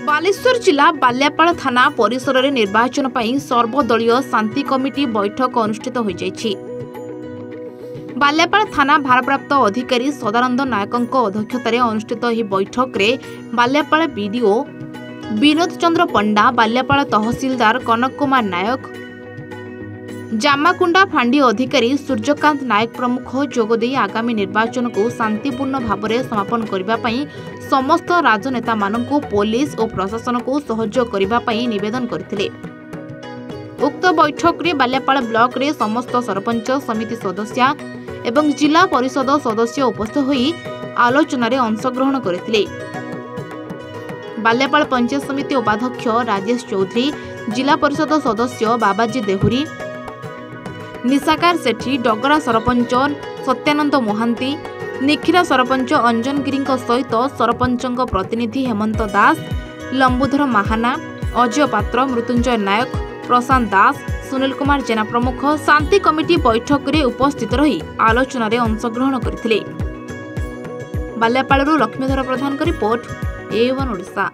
बालेश्वर जिला बाल्यापाल थाना परिसर में निर्वाचन पर सर्वदलीय शांति कमिटी बैठक अनुष्ठित हो जाइछि। बाल्यापाल थाना भारप्राप्त अधिकारी सदानंद नायक अध्यक्षतार अनुष्ठित यह बैठक में बाल्यापाल बीडीओ विनोद चंद्र पंडा, बाल्यापाल तहसीलदार कनक कुमार नायक, जामाकुंडा फांडी अधिकारी सूर्यकांत नायक प्रमुख जोगदे आगामी निर्वाचन को शांतिपूर्ण भाव में समापन करने समस्त राजनेता मानू पुलिस और प्रशासन को सहयोग करने निवेदन करथिले। उक्त बैठक में बाल्यापाल ब्लॉक रे समस्त सरपंच समिति सदस्य एवं जिला परिषद सदस्य उपस्थित होई आलोचना रे अंशग्रहण करथिले। बाल्यापाल पंचायत समिति उपाध्यक्ष राजेश चौधरी, जिला परिषद सदस्य बाबाजी देहुरी, निशाकार सेठी, डगरा सरपंच सत्यानंद मोहांती, निखिरा सरपंच अंजन गिरी सहित सरपंच प्रतिनिधि हेमंत दास, लंबुधर महाना, अजय पात्र, मृत्युंजय नायक, प्रशांत दास, सुनील कुमार जेना प्रमुख शांति कमिटी बैठक में उपस्थित रही आलोचना रे अंशग्रहण करथिले। बाल्यापालरू लक्ष्मीधर प्रधान का रिपोर्ट, A1 ओडिशा।